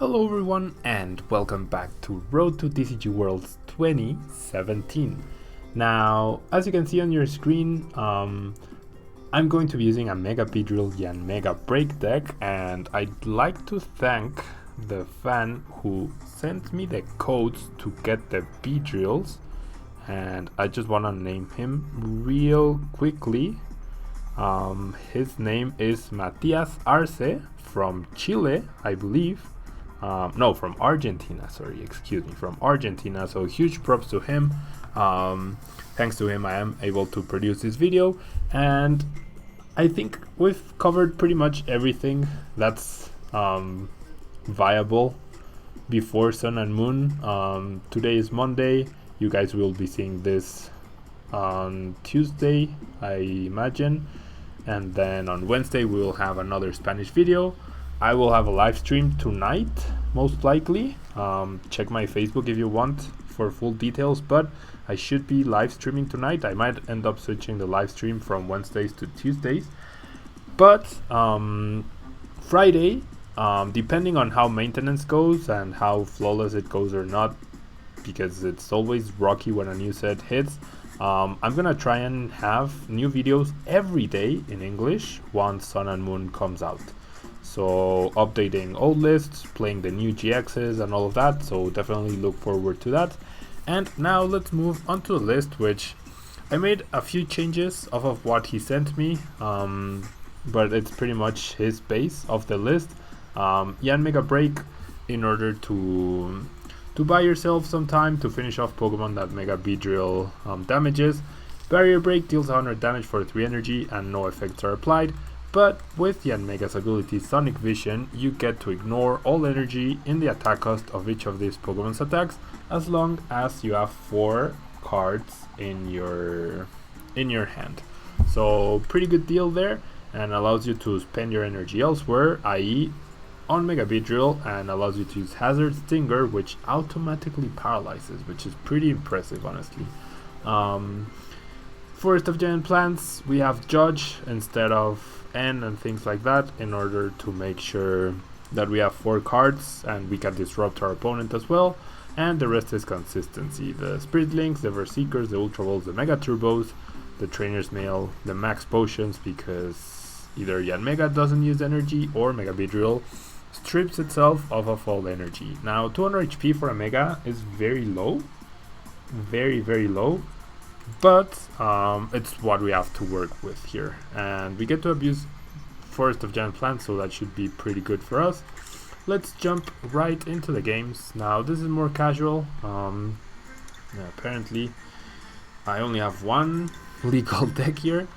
Hello everyone and welcome back to Road to TCG Worlds 2017. Now, as you can see on your screen, I'm going to be using a Mega Beedrill Yanmega BREAK deck, and I'd like to thank the fan who sent me the codes to get the Beedrills, and I just want to name him real quickly. His name is Matías Arce from Chile, I believe. No, from Argentina, from Argentina, so huge props to him. Thanks to him I am able to produce this video, and I think we've covered pretty much everything that's viable before Sun and Moon. Today is Monday, you guys will be seeing this on Tuesday, I imagine, and then on Wednesday we will have another Spanish video. I will have a live stream tonight, most likely. Check my Facebook if you want for full details, but I should be live streaming tonight. I might end up switching the live stream from Wednesdays to Tuesdays. But Friday, depending on how maintenance goes and how flawless it goes or not, because it's always rocky when a new set hits, I'm gonna try and have new videos every day in English once Sun and Moon comes out. So updating old lists, playing the new GXs and all of that, so definitely look forward to that. And now let's move on to the list, which I made a few changes off of what he sent me, but it's pretty much his base of the list. Yanmega BREAK, in order to buy yourself some time to finish off Pokemon that Mega Beedrill damages. Barrier Break deals 100 damage for 3 energy and no effects are applied. But with Yanmega's ability Sonic Vision, you get to ignore all energy in the attack cost of each of these Pokemon's attacks, as long as you have 4 cards in your hand. So pretty good deal there, and allows you to spend your energy elsewhere, i.e. on Mega Beedrill, and allows you to use Hazard Stinger, which automatically paralyzes, which is pretty impressive, honestly. Forest of Giant Plants, we have Judge instead of N and things like that, in order to make sure that we have 4 cards and we can disrupt our opponent as well. And the rest is consistency: the Spirit Links, the Verseekers, the Ultra Balls, the Mega Turbos, the Trainers Mail, the Max Potions, because either Yanmega doesn't use energy or Mega Beedrill strips itself of all energy. Now 200 HP for a Mega is very low, very low, but it's what we have to work with here, and we get to abuse Forest of Giant Plants, so that should be pretty good for us. Let's jump right into the games. Now this is more casual. Apparently I only have one legal deck here,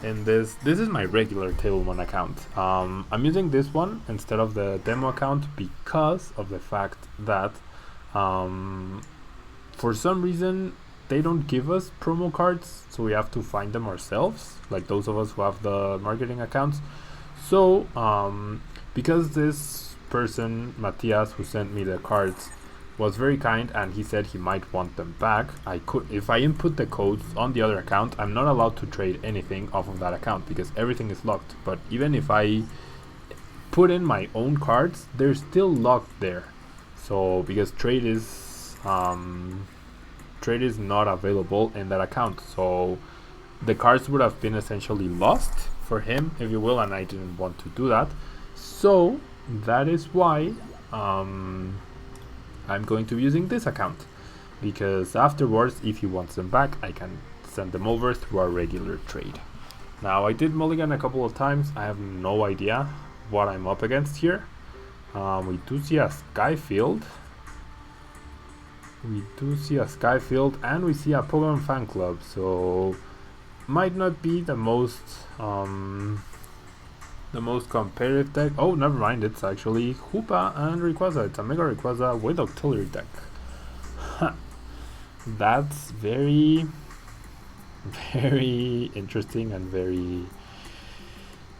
and this is my regular Tablemon account. I'm using this one instead of the demo account because of the fact that for some reason they don't give us promo cards, so we have to find them ourselves, like those of us who have the marketing accounts. So because this person, Matías, who sent me the cards, was very kind and he said he might want them back, if I input the codes on the other account, I'm not allowed to trade anything off of that account because everything is locked. But even if I put in my own cards, they're still locked there. So because trade is not available in that account, so the cards would have been essentially lost for him, if you will, and I didn't want to do that. So that is why I'm going to be using this account, because afterwards, if he wants them back, I can send them over through our regular trade. Now I did mulligan a couple of times. I have no idea what I'm up against here. We do see a Skyfield. And we see a Pokemon fan club, so might not be the most competitive deck. Oh, never mind, it's actually Hoopa and Rayquaza. It's a Mega Rayquaza with Auxiliary deck. That's very interesting and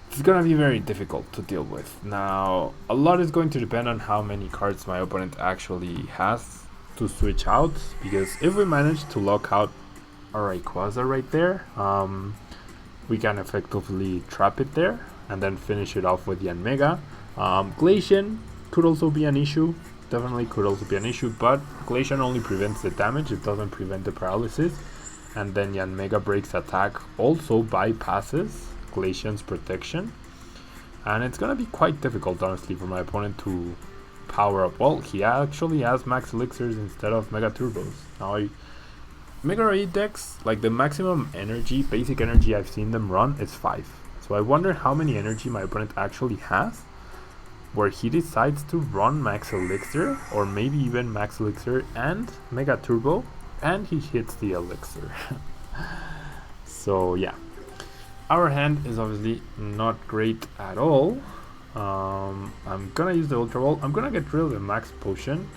it's gonna be very difficult to deal with. Now a lot is going to depend on how many cards my opponent actually has to switch out, because if we manage to lock out a Rayquaza right there, we can effectively trap it there and then finish it off with Yanmega. Glacian could also be an issue. Definitely could also be an issue, but Glacian only prevents the damage, it doesn't prevent the paralysis. And then Yanmega Break's attack also bypasses Glacian's protection. And it's gonna be quite difficult, honestly, for my opponent to power up. Well, he actually has max elixirs instead of Mega Turbos. Now, Mega Ray decks, like the maximum energy, basic energy I've seen them run is 5. So I wonder how many energy my opponent actually has, where he decides to run max elixir, or maybe even max elixir and Mega Turbo, and he hits the elixir. So yeah, our hand is obviously not great at all. I'm gonna use the Ultra Ball. I'm gonna get rid of the max potion.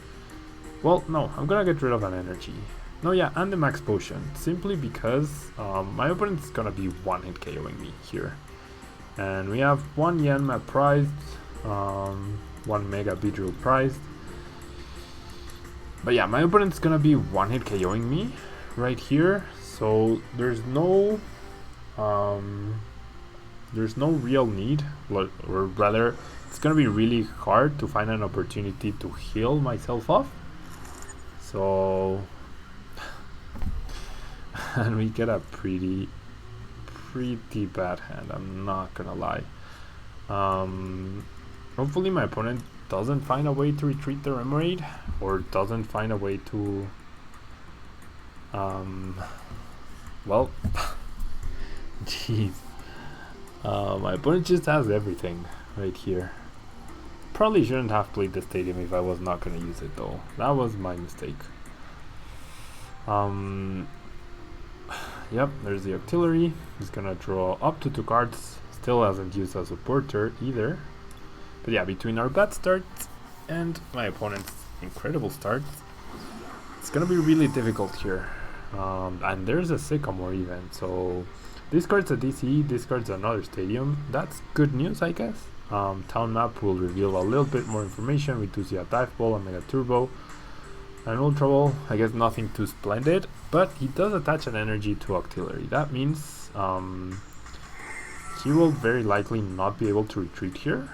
Well, no, I'm gonna get rid of an energy. No, yeah, and the max potion, simply because my opponent's gonna be one-hit KOing me here. And we have one Yanma prized, one Mega Beedrill prized. But yeah, my opponent's gonna be one-hit KOing me right here, so there's no real need, or rather, it's gonna be really hard to find an opportunity to heal myself off. So, and we get a pretty bad hand, I'm not gonna lie. Hopefully my opponent doesn't find a way to retreat the Remoraid, or doesn't find a way to well, jeez, my opponent just has everything right here. Probably shouldn't have played the stadium if I was not gonna use it though. That was my mistake. Yep, there's the Octillery. He's gonna draw up to 2 cards. Still hasn't used a supporter either. But yeah, between our bad start and my opponent's incredible start, it's gonna be really difficult here. And there's a Sycamore even, so this card's a DCE, this card's another stadium. That's good news, I guess. Town map will reveal a little bit more information. We do see a Dive Ball, a Mega Turbo, an Ultra Ball. I guess nothing too splendid, but he does attach an energy to Octillery. That means he will very likely not be able to retreat here.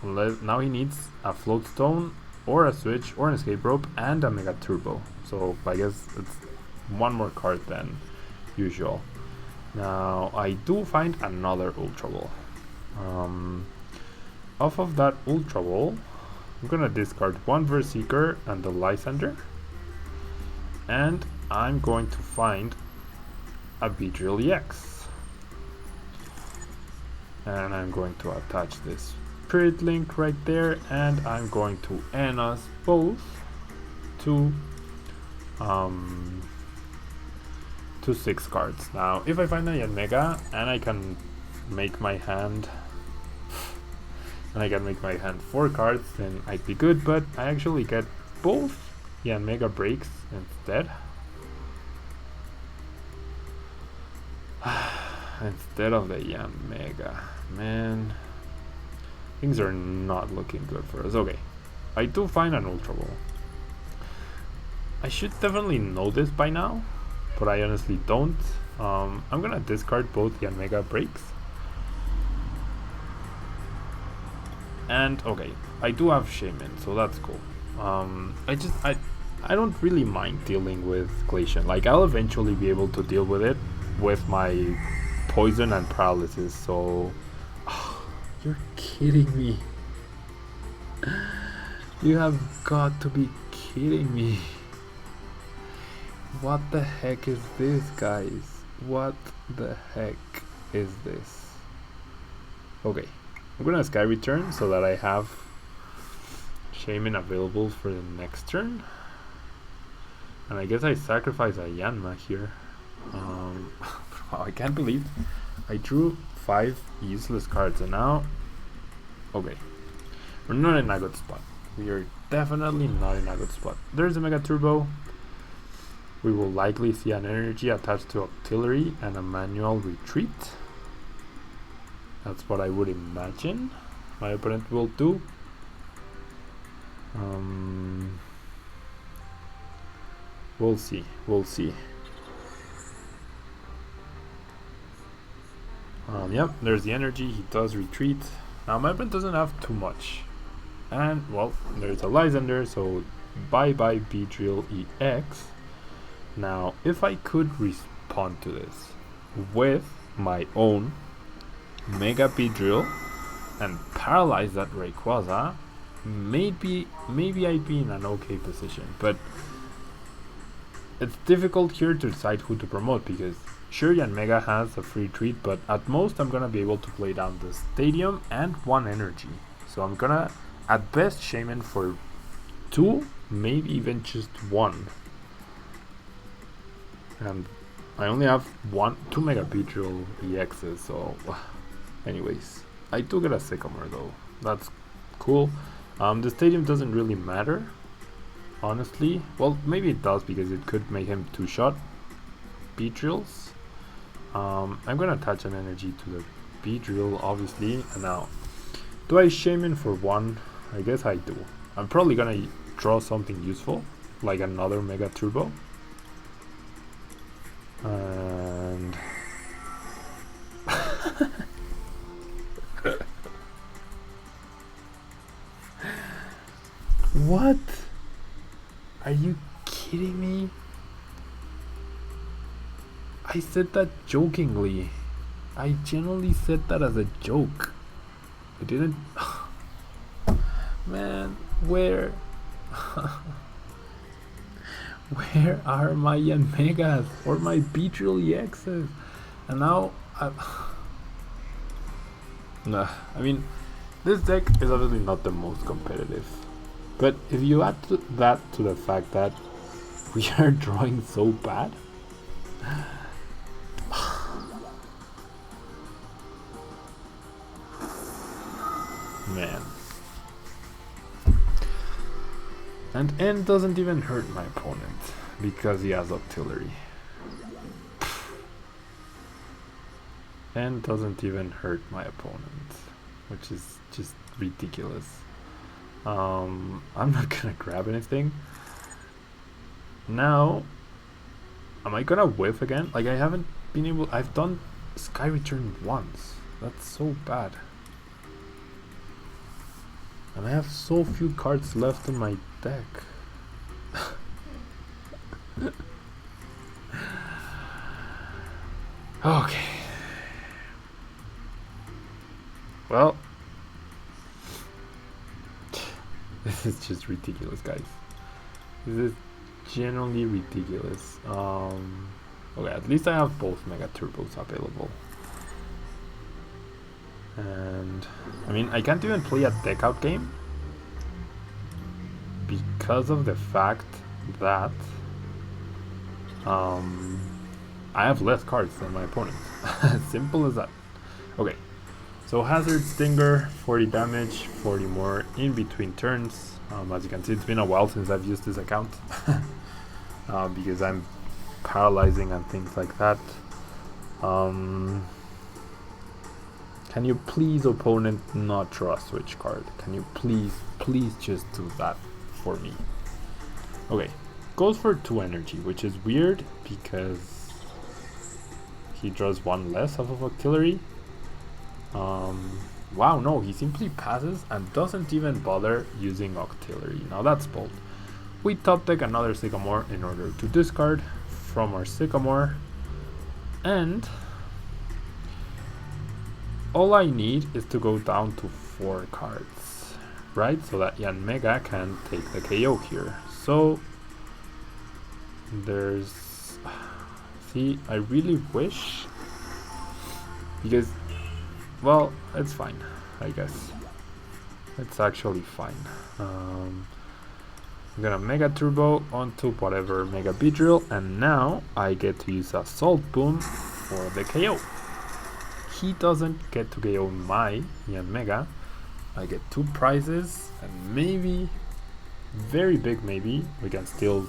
Unless now he needs a Float Stone, or a Switch, or an Escape Rope, and a Mega Turbo. So I guess it's one more card than usual. Now I do find another Ultra Ball. Off of that Ultra Ball, I'm gonna discard one Berserker and the Lysandre, and I'm going to find a Beedrill EX, and I'm going to attach this Spirit Link right there, and I'm going to end us both to 6 cards. Now if I find a Yanmega and I can make my hand 4 cards, then I'd be good, but I actually get both Yanmega breaks instead. Instead of the Yanmega. Man, things are not looking good for us. Okay, I do find an Ultra Ball. I should definitely know this by now, but I honestly don't. I'm gonna discard both Yanmega breaks. And okay, I do have Shaymin, so that's cool. I don't really mind dealing with Glacian. Like, I'll eventually be able to deal with it with my poison and paralysis. So, you're kidding me. You have got to be kidding me. What the heck is this, guys? What the heck is this? Okay, I'm gonna Sky Return so that I have Shaymin available for the next turn. And I guess I sacrifice a Yanma here. Wow, I can't believe I drew 5 useless cards, and now, okay, we're not in a good spot. We are definitely not in a good spot. There's a Mega Turbo. We will likely see an energy attached to Octillery and a manual retreat. That's what I would imagine my opponent will do. We'll see. We'll see. Yep, there's the energy. He does retreat. Now my opponent doesn't have too much. And well, there's a Lysandre, so bye bye Beedrill EX. Now, if I could respond to this with my own Mega Beedrill and paralyze that Rayquaza, maybe I'd be in an okay position, but it's difficult here to decide who to promote because sure, Yanmega has a free treat, but at most I'm gonna be able to play down the stadium and 1 energy. So I'm gonna at best Shaymin for 2, maybe even just 1. And I only have 2 Mega Beedrill EXs, so anyways. I do get a Sycamore though, that's cool. The stadium doesn't really matter, honestly. Well, maybe it does because it could make him 2-shot Beedrills. I'm gonna attach an energy to the Beedrill, obviously. And now, do I Shaymin for 1? I guess I do. I'm probably gonna draw something useful, like another Mega Turbo. And what? Are you kidding me? I said that jokingly. I genuinely said that as a joke. I didn't. Man, where? Where are my Yanmegas or my Beedrill EXs? And now nah, I mean, this deck is obviously not the most competitive, but if you add that to the fact that we are drawing so bad, man. And N doesn't even hurt my opponent because he has artillery. N doesn't even hurt my opponent, which is just ridiculous. I'm not gonna grab anything. Now, am I gonna whiff again? Like, I haven't been able. I've done Sky Return once. That's so bad. And I have so few cards left in my deck. Okay. Well, this is just ridiculous, guys. This is genuinely ridiculous. Okay, at least I have both Mega Turbos available. And I mean, I can't even play a deck out game because of the fact that I have less cards than my opponent. Simple as that. Okay, so Hazard, Stinger, 40 damage, 40 more in between turns. As you can see, it's been a while since I've used this account because I'm paralyzing and things like that. Can you please, opponent, not draw a switch card? Can you please just do that for me? Okay, goes for 2 energy, which is weird because he draws 1 less off of artillery. Wow, no, he simply passes and doesn't even bother using artillery. Now that's bold. We top deck another Sycamore in order to discard from our Sycamore, and all I need is to go down to 4 cards, right? So that Yanmega can take the KO here. So there's, see, I really wish, because, well, it's fine, I guess. It's actually fine. I'm gonna Mega Turbo onto whatever Mega Beedrill, and now I get to use Assault Boom for the KO. He doesn't get to KO my Yanmega. I get 2 prizes, and maybe, very big maybe, we can still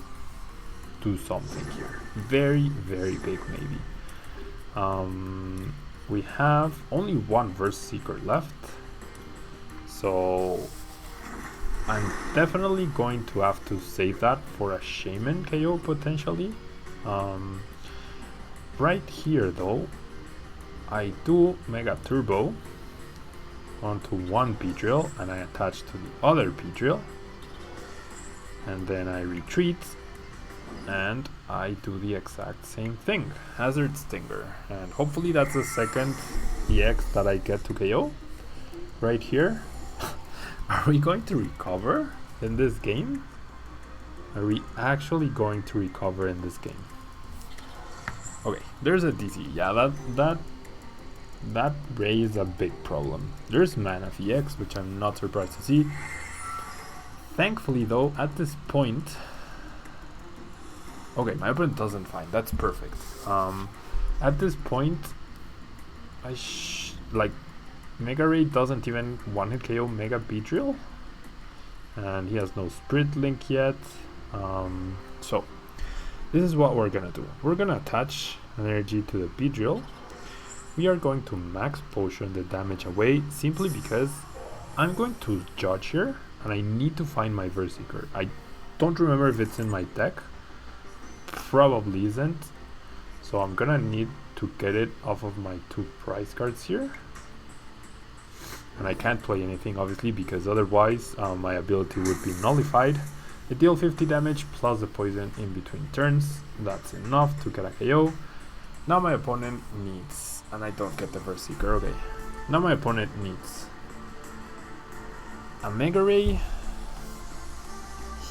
do something here. Very, very big maybe. We have only 1 Verse Seeker left, so I'm definitely going to have to save that for a Shaymin KO potentially. Right here though, I do Mega Turbo onto one Beedrill and I attach to the other Beedrill, and then I retreat and I do the exact same thing. Hazard Stinger, and hopefully that's the second EX that I get to KO right here. Are we going to recover in this game? Are we actually going to recover in this game? Okay, there's a DC. Yeah, that raised a big problem. There's Mana EX, which I'm not surprised to see. Thankfully though, at this point, okay, my opponent doesn't find. That's perfect. At this point, like Mega Ray doesn't even one-hit KO Mega Beedrill, and he has no Spirit Link yet. So this is what we're gonna do. We're gonna attach an energy to the Beedrill. We are going to max potion the damage away simply because I'm going to judge here and I need to find my Versiker. I don't remember if it's in my deck. Probably isn't. So I'm gonna need to get it off of my 2 prize cards here. And I can't play anything obviously because otherwise my ability would be nullified. I deal 50 damage plus the poison in between turns. That's enough to get a KO. Now my opponent needs, and I don't get the Versiker, okay. Now my opponent needs a Mega Ray.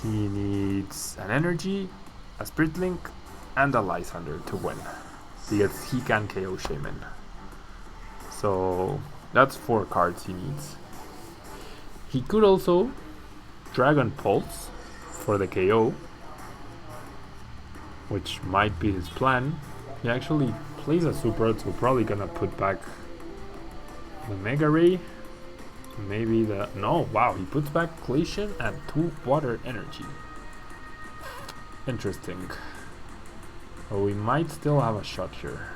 He needs an energy, a Spirit Link, and a Lysandre to win. Because he can KO Shaymin. So that's 4 cards he needs. He could also Dragon Pulse for the KO, which might be his plan. He actually plays a Super, so probably gonna put back the Mega Ray. Maybe the... No, wow, he puts back Glacian and 2 Water Energy. Interesting. Well, we might still have a shot here,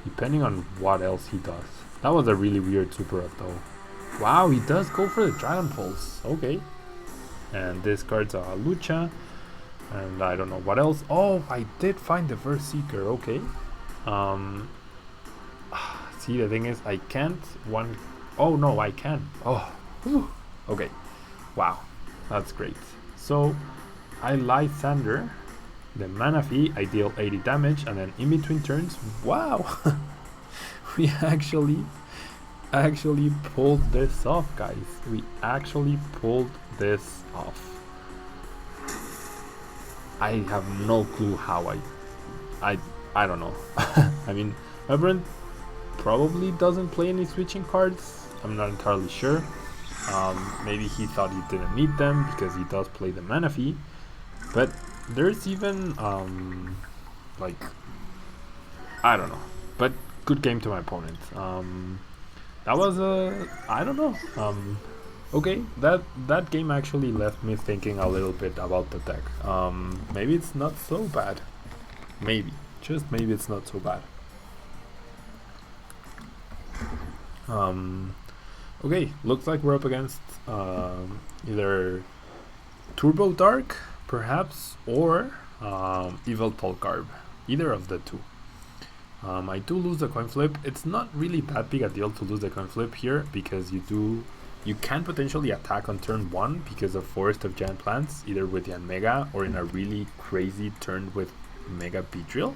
depending on what else he does. That was a really weird Super Up though. Wow, he does go for the Dragon Pulse. Okay. And discards a Lucha. And I don't know what else. Oh, I did find the Versiker. Okay. See, the thing is, I can't one... Oh, no, I can. Oh. Whew. Okay. Wow. That's great. So, I Lysandre the Mana Fee. I deal 80 damage. And then in between turns... Wow. We actually pulled this off, guys. We actually pulled this off. I have no clue how I don't know. I mean, my friend probably doesn't play any switching cards. I'm not entirely sure. Maybe he thought he didn't need them because he does play the Mana Fee. But there's even like, I don't know. But good game to my opponent. That was I don't know. Okay, that game actually left me thinking a little bit about the deck. Maybe it's not so bad. Maybe, just maybe it's not so bad. Okay, looks like we're up against either Turbo Dark, perhaps, or Evil Tolkarb. Either of the two. I do lose the coin flip. It's not really that big a deal to lose the coin flip here because you can potentially attack on turn 1 because of Forest of Giant Plants, either with Yanmega or in a really crazy turn with Mega Beedrill.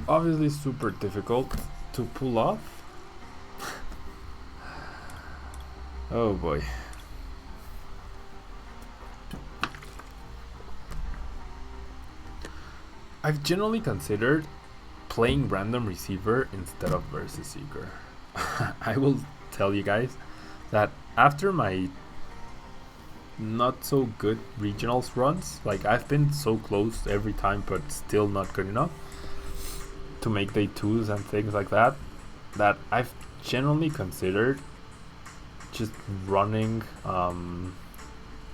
Obviously super difficult to pull off. Oh boy. I've generally considered playing Random Receiver instead of Versus Seeker. I will tell you guys that after my not so good regionals runs, like I've been so close every time but still not good enough to make day 2s and things like that, that I've generally considered just running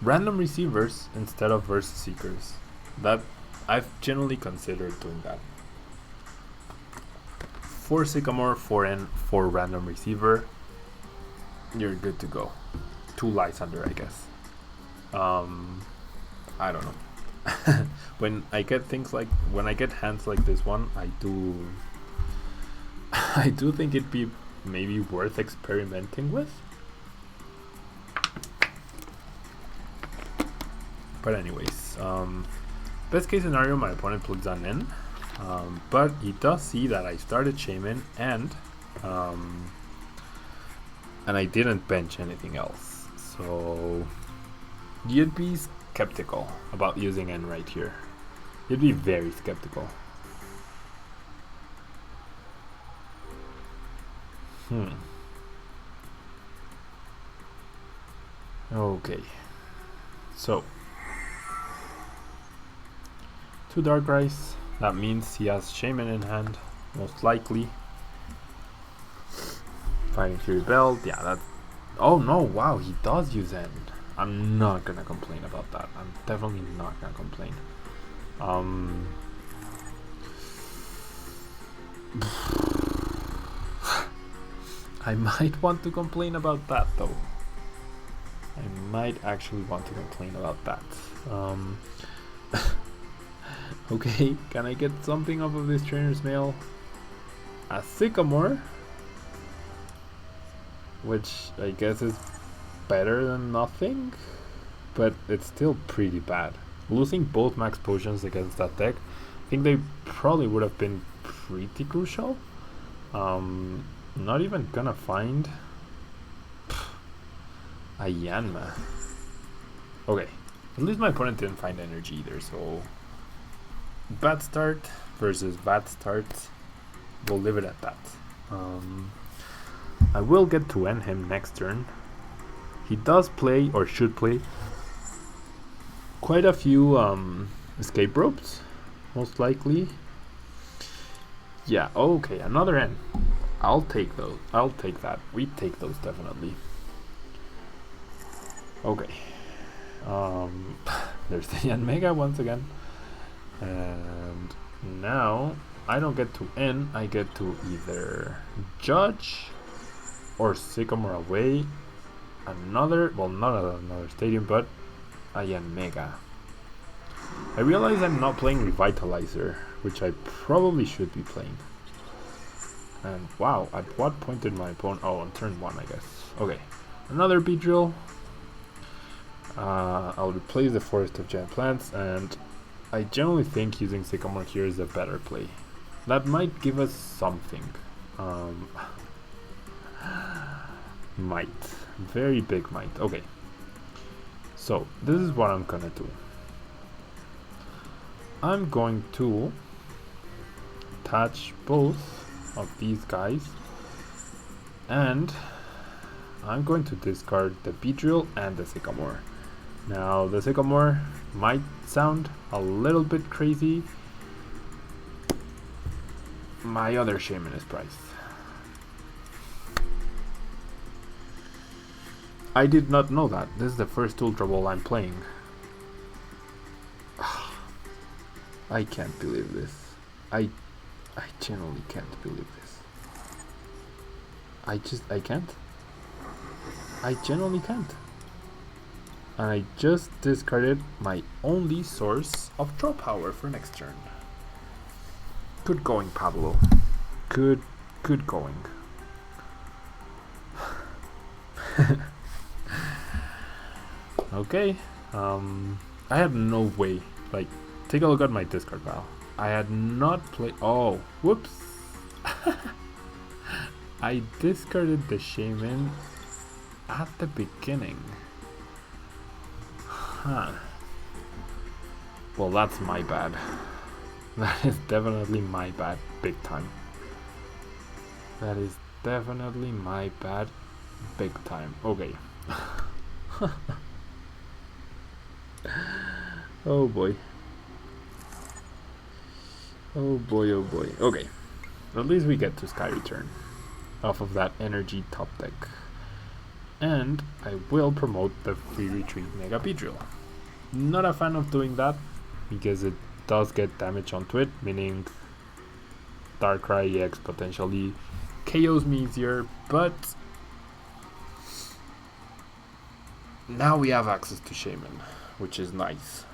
Random Receivers instead of Versus Seekers. That I've generally considered doing that. 4 Sycamore, 4N, 4 Random Receiver. You're good to go. 2 Lysandre, I guess. I don't know. When I get things like, when I get hands like this one, I do I do think it'd be maybe worth experimenting with. But anyways, best case scenario, my opponent plugs on in, but he does see that I started Shaymin and I didn't bench anything else, so you'd be skeptical about using N right here. You'd be very skeptical. Okay, so 2 Darkrai's. That means he has Shaymin in hand, most likely. Fighting Fury Belt, yeah, that. Oh no, wow, he does use N. I'm not gonna complain about that. I'm definitely not gonna complain. I might want to complain about that though. I might actually want to complain about that. Okay, can I get something off of this Trainer's Mail? A Sycamore, which I guess is better than nothing, but it's still pretty bad. Losing both max potions against that deck, I think they probably would have been pretty crucial. Not even gonna find a Yanma. Okay, at least my opponent didn't find energy either, so bad start versus bad start. We'll leave it at that. I will get to end him next turn. He does play, or should play, quite a few escape ropes, most likely. Yeah, okay, another N. I'll take those. I'll take that. We take those definitely. Okay. There's the Yanmega once again. And now I don't get to N, I get to either Judge or Sycamore away. Another, well, not another stadium, but a Yanmega. I realize I'm not playing Revitalizer, which I probably should be playing. And wow, at what point did my opponent... Oh, on turn 1, I guess. Okay, another Beedrill. I'll replace the Forest of Giant Plants, and I generally think using Sycamore here is a better play. That might give us something. Might. Very big might. Okay. So, this is what I'm gonna do. I'm going to attach both of these guys, and I'm going to discard the Beedrill and the Sycamore. Now, the Sycamore might sound a little bit crazy. My other Shaymin is priced. I did not know that. This is the first Ultra Ball I'm playing. I can't believe this. I genuinely can't believe this. I can't. I genuinely can't. And I just discarded my only source of draw power for next turn. Good going, Pablo. Good going. Okay. I had no way. Like, take a look at my discard pile. I had not played. Oh, whoops. I discarded the Shaymin at the beginning. Huh. Well, that's my bad. That is definitely my bad, big time. That is definitely my bad, big time. Okay. Oh boy. Oh boy, oh boy. Okay. At least we get to Sky Return off of that energy top deck. And I will promote the free retreat Mega Beedrill. Not a fan of doing that because it does get damage onto it, meaning Darkrai EX potentially KOs me easier, but now we have access to Shaymin, which is nice.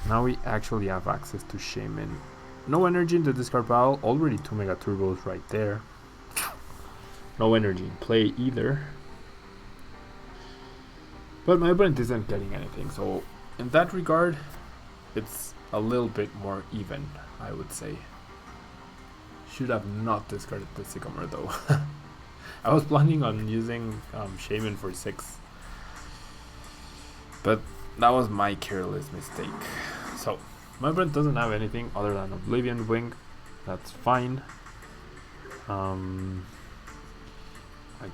Now we actually have access to Shaymin. No energy in the discard pile, already 2 Mega Turbos right there. No energy in play either. But my opponent isn't getting anything, so in that regard, it's a little bit more even, I would say. Should have not discarded the Sycamore though. I was planning on using Shaymin for 6. But that was my careless mistake. So, my opponent doesn't have anything other than Oblivion Wing. That's fine. I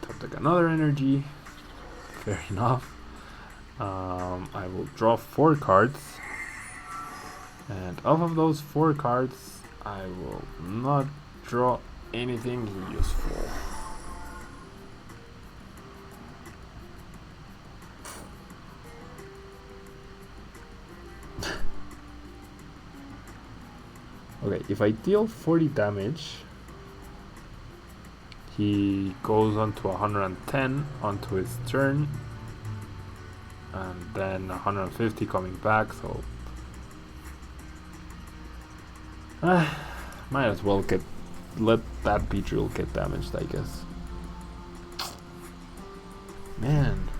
top deck another energy. Fair enough. I will draw 4 cards. And off of those 4 cards, I will not draw anything useful. Okay, if I deal 40 damage, he goes on to 110 onto his turn, and then 150 coming back, so might as well let that Beedrill get damaged, I guess. Man,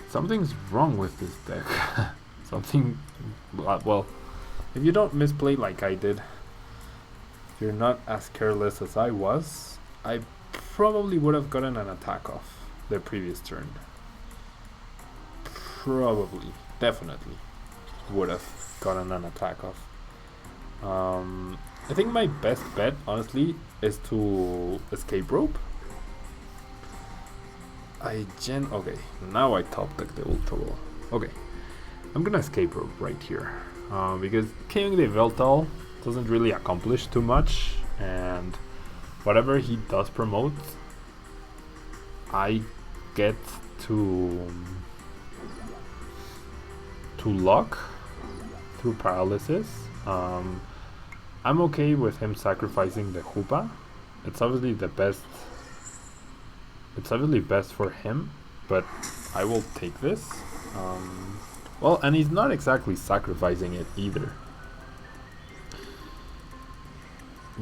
something's wrong with this deck. Something, well, if you don't misplay like I did, if you're not as careless as I was, I probably would have gotten an attack off the previous turn. Probably, definitely would have gotten an attack off. I think my best bet, honestly, is to Escape Rope. Okay, now I top deck the Ultra Ball. Okay, I'm gonna Escape Rope right here. Because killing the Veltal doesn't really accomplish too much, and whatever he does promote, I get to lock through paralysis. I'm okay with him sacrificing the Hoopa. It's obviously the best. It's obviously best for him, but I will take this. Well, and he's not exactly sacrificing it either,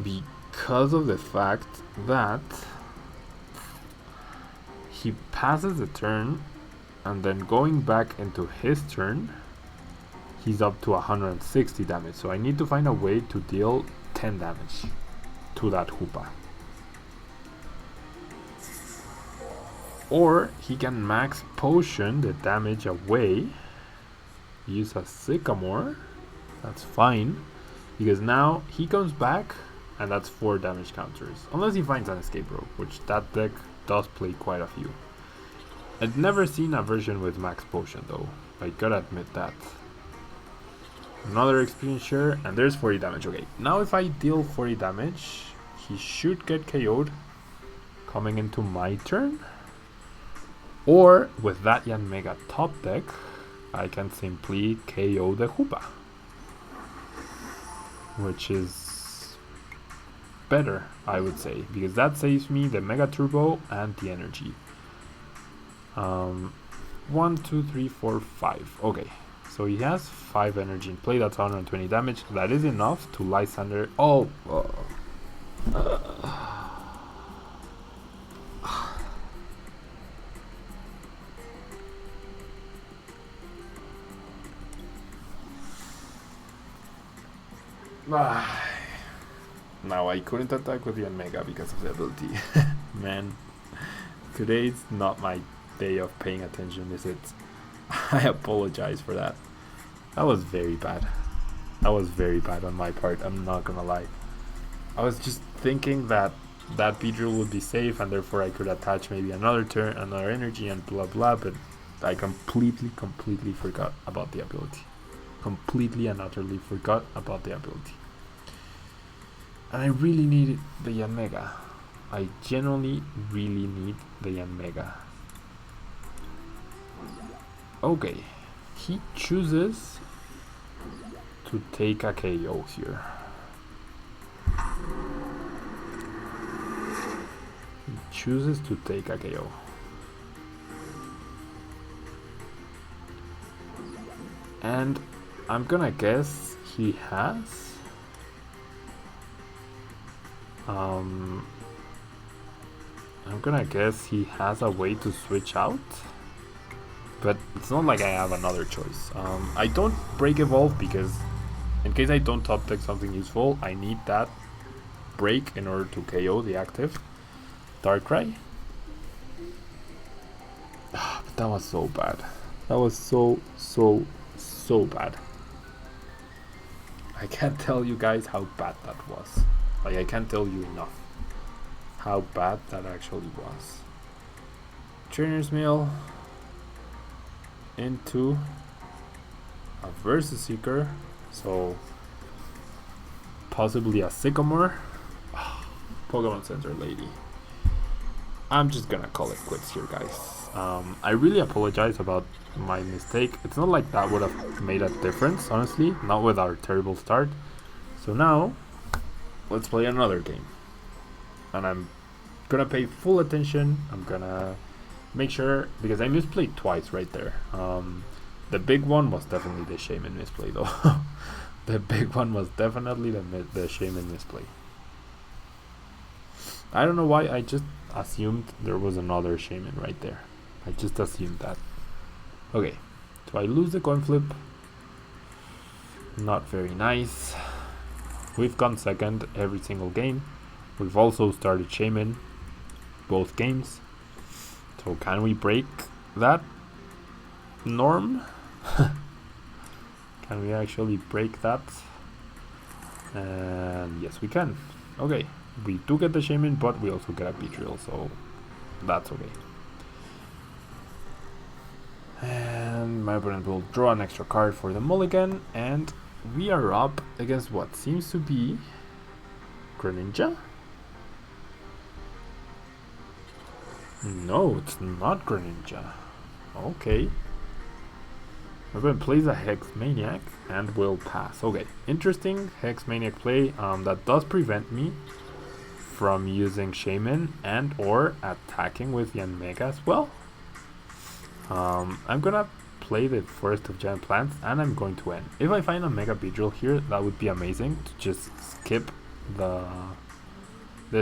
because of the fact that he passes the turn, and then going back into his turn, he's up to 160 damage. So I need to find a way to deal 10 damage to that Hoopa. Or he can max potion the damage away, use a Sycamore, that's fine, because now he comes back and that's 4 damage counters, unless he finds an Escape Rope, which that deck does play quite a few. I've never seen a version with max potion though, I gotta admit that. Another experience share, and there's 40 damage. Okay, now if I deal 40 damage, he should get KO'd coming into my turn. Or with that Yanmega top deck, I can simply KO the Hoopa, which is better, I would say, because that saves me the Mega Turbo and the energy. 1, 2, 3, 4, 5. Okay, so he has 5 energy in play. That's 120 damage. That is enough to Lysandre. Oh. Now I couldn't attack with the Yanmega because of the ability. Man, today's not my day of paying attention, is it? I apologize for that. That was very bad. That was very bad on my part, I'm not gonna lie. I was just thinking that that Beedrill would be safe and therefore I could attach maybe another turn, another energy and blah blah, but I completely forgot about the ability. Completely and utterly forgot about the ability. And I really need the Yanmega. I genuinely really need the Yanmega. Okay, he chooses to take a KO here. He chooses to take a KO. And I'm gonna guess he has. I'm gonna guess he has a way to switch out. But it's not like I have another choice. I don't break evolve because in case I don't top deck something useful, I need that break in order to KO the active Darkrai. But that was so bad. That was so bad. I can't tell you guys how bad that was. Like, I can't tell you enough how bad that actually was. Trainers Mail into a Versus Seeker, so possibly a Sycamore. Pokemon Center lady. I'm just gonna call it quits here, guys. I really apologize about my mistake. It's not like that would have made a difference, honestly, not with our terrible start. So now let's play another game, and I'm gonna pay full attention. I'm gonna make sure, because I misplayed twice right there. The big one was definitely the Shaymin misplay though. The big one was definitely the Shaymin misplay. I don't know why, I just assumed there was another Shaymin right there. I just assumed that. Okay, so I lose the coin flip. Not very nice. We've gone second every single game. We've also started Shaymin both games. So can we break that norm? Can we actually break that? And yes, we can. Okay, we do get the Shaymin, but we also get a Beedrill, so that's okay. And my opponent will draw an extra card for the mulligan, and we are up against what seems to be Greninja? No, it's not Greninja. Okay. My opponent plays a Hex Maniac and will pass. Okay, interesting Hex Maniac play. That does prevent me from using Shaymin and or attacking with Yanmega as well. I'm gonna play the Forest of Giant Plants, and I'm going to end. If I find a Mega Beedrill here, that would be amazing to just skip the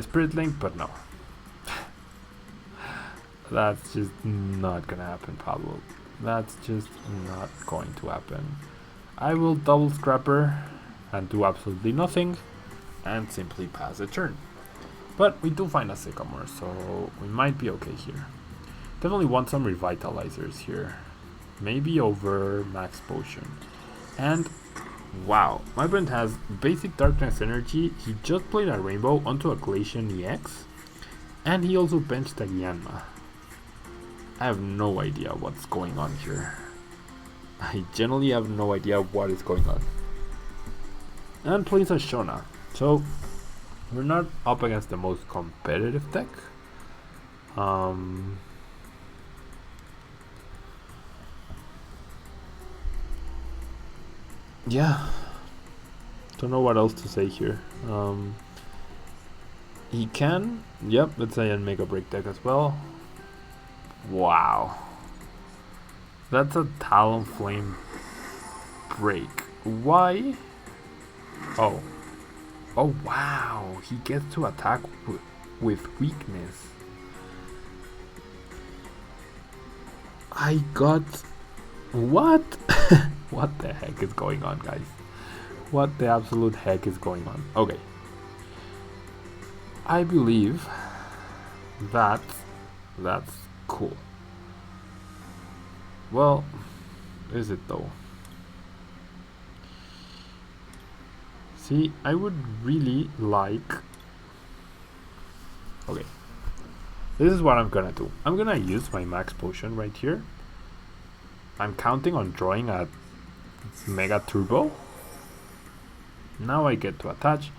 Spirit Link, but no. That's just not gonna happen, Pablo. That's just not going to happen. I will double Scrapper and do absolutely nothing and simply pass a turn. But we do find a Sycamore, so we might be okay here. Definitely want some revitalizers here. Maybe over Max Potion. And wow, my opponent has basic Darkness Energy. He just played a Rainbow onto a Shaymin-EX, and he also benched a Yanma. I have no idea what's going on here. I generally have no idea what is going on. And plays a Shona. So we're not up against the most competitive deck. Yeah, don't know what else to say here. He can, yep, let's say Yanmega break deck as well. Wow, that's a Talonflame break. Why? Oh wow, he gets to attack with weakness. I got what? What the heck is going on, guys? What the absolute heck is going on? Okay, I believe that's cool. Well, is it though? See, I would really like... Okay, this is what I'm gonna do. I'm gonna use my Max Potion right here. I'm counting on drawing a Mega Turbo. Now I get to attach,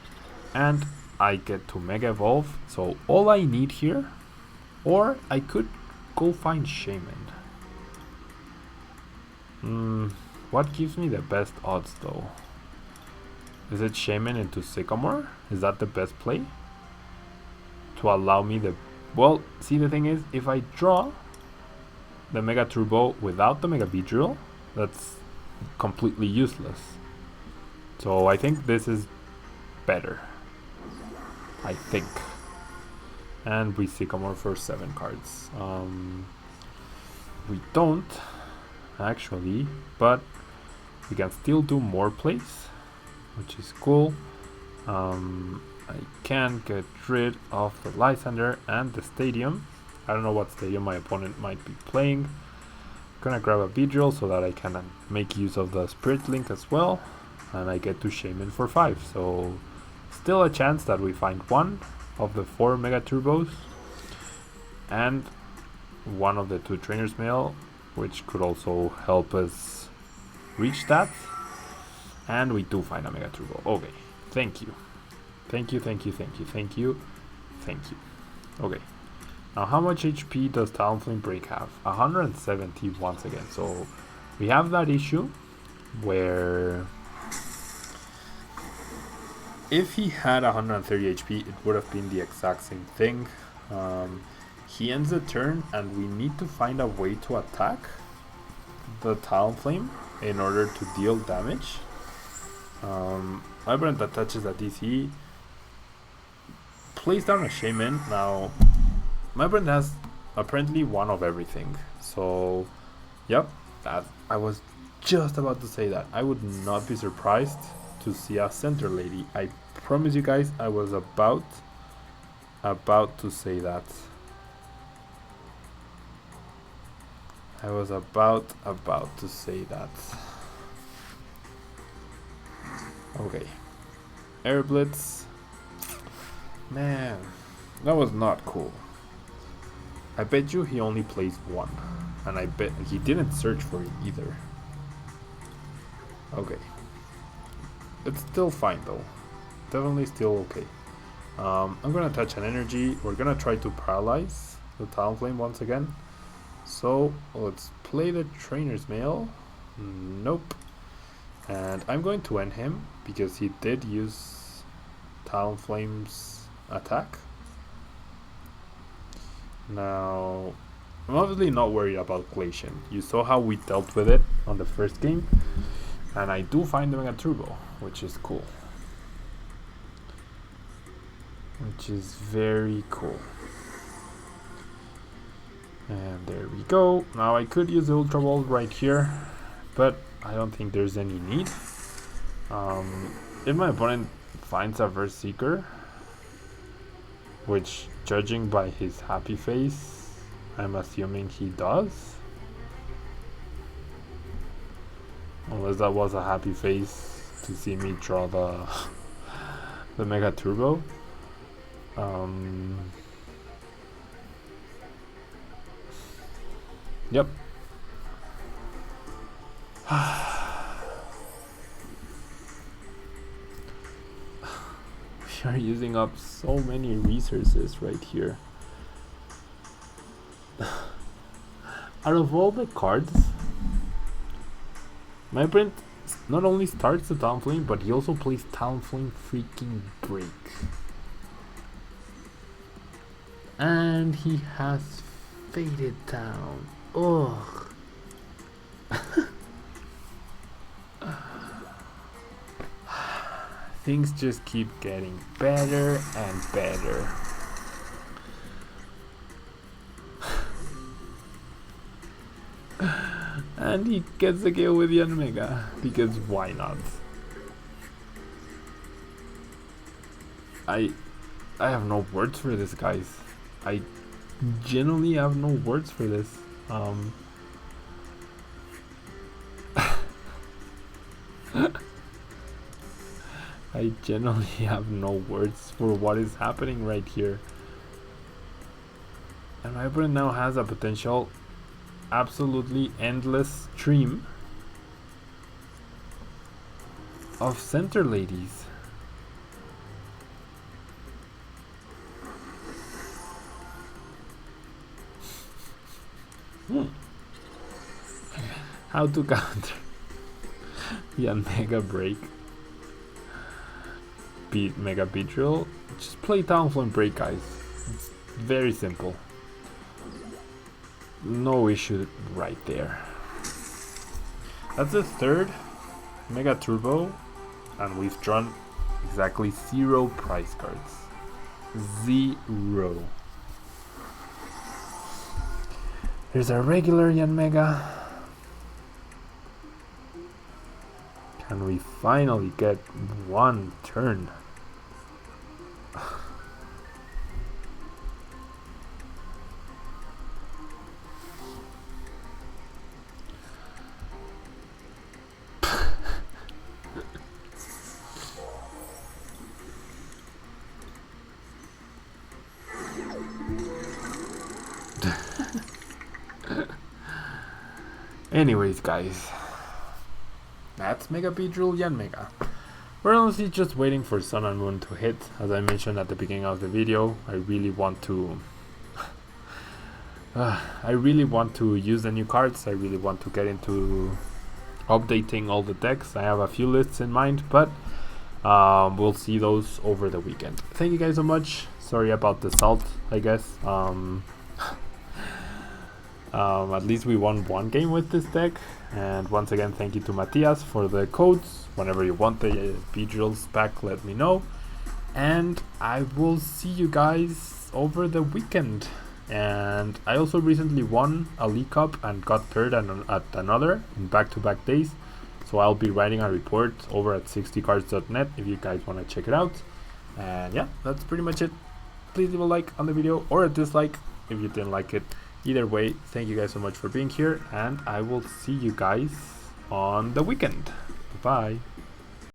and I get to Mega Evolve. So all I need here, or I could go find Shaymin. What gives me the best odds though? Is it Shaymin into Sycamore? Is that the best play? To allow me the... Well, see, the thing is, if I draw the Mega Turbo without the Mega Beedrill, that's completely useless. So I think this is better. I think. And we Sycamore for 7 cards. We don't actually, but we can still do more plays, which is cool. I can get rid of the Lysandre and the stadium. I don't know what stadium my opponent might be playing. Gonna grab a Beedrill so that I can make use of the Spirit Link as well, and I get to Shaymin for 5. So still a chance that we find one of the 4 Mega Turbos and one of the 2 Trainers Mail, which could also help us reach that. And we do find a Mega Turbo. Okay, thank you. Thank you, thank you, thank you, thank you, thank you. Okay, now how much HP does Talonflame Break have? 170 once again. So we have that issue where if he had 130 HP, it would have been the exact same thing. He ends the turn and we need to find a way to attack the Talonflame in order to deal damage. My opponent attaches a DC, plays down a Shaymin. Now my opponent has apparently one of everything, so yep, that I was just about to say that. I would not be surprised to see a Center Lady. I promise you guys, I was about to say that. I was about to say that. Okay, Air Blitz. Man, that was not cool. I bet you he only plays one, and I bet he didn't search for it either. Okay, it's still fine though. Definitely still okay. I'm gonna touch an energy. We're gonna try to paralyze the Talonflame once again. So let's play the Trainer's Mail. Nope. And I'm going to end him because he did use Talonflame's attack. Now, I'm obviously not worried about Glacian. You saw how we dealt with it on the first game. And I do find the Mega Turbo, which is cool. Which is very cool. And there we go. Now I could use the Ultra Ball right here, but I don't think there's any need. If my opponent finds a Verse Seeker, which judging by his happy face, I'm assuming he does. Unless that was a happy face to see me draw the Mega Turbo. Yep. We are using up so many resources right here. Out of all the cards, my opponent not only starts the Talonflame, but he also plays Talonflame freaking Break. And he has Faded Down. Ugh. Things just keep getting better and better. And he gets the kill with Yanmega, because why not? I have no words for this, guys. I genuinely have no words for this. I genuinely have no words for what is happening right here. And my opponent now has a potential absolutely endless stream of Center Ladies. How to counter Yanmega Break Mega Beedrill? Just play Talonflame Break, guys. It's very simple. No issue right there. That's the third Mega Turbo, and we've drawn exactly 0 prize cards. 0. Here's our regular Yanmega. Can we finally get one turn? Anyways, guys, that's Mega Beedrill Yanmega. We're honestly just waiting for Sun and Moon to hit. As I mentioned at the beginning of the video, I really want to use the new cards. I really want to get into updating all the decks. I have a few lists in mind, but we'll see those over the weekend. Thank you guys so much. Sorry about the salt, I guess. At least we won one game with this deck, and once again thank you to Matthias for the codes. Whenever you want the Beedrills pack, let me know, and I will see you guys over the weekend. And I also recently won a League Cup and got third at another in back-to-back days, so I'll be writing a report over at 60cards.net if you guys want to check it out. And yeah, that's pretty much it. Please leave a like on the video or a dislike if you didn't like it. Either way, thank you guys so much for being here, and I will see you guys on the weekend. Bye.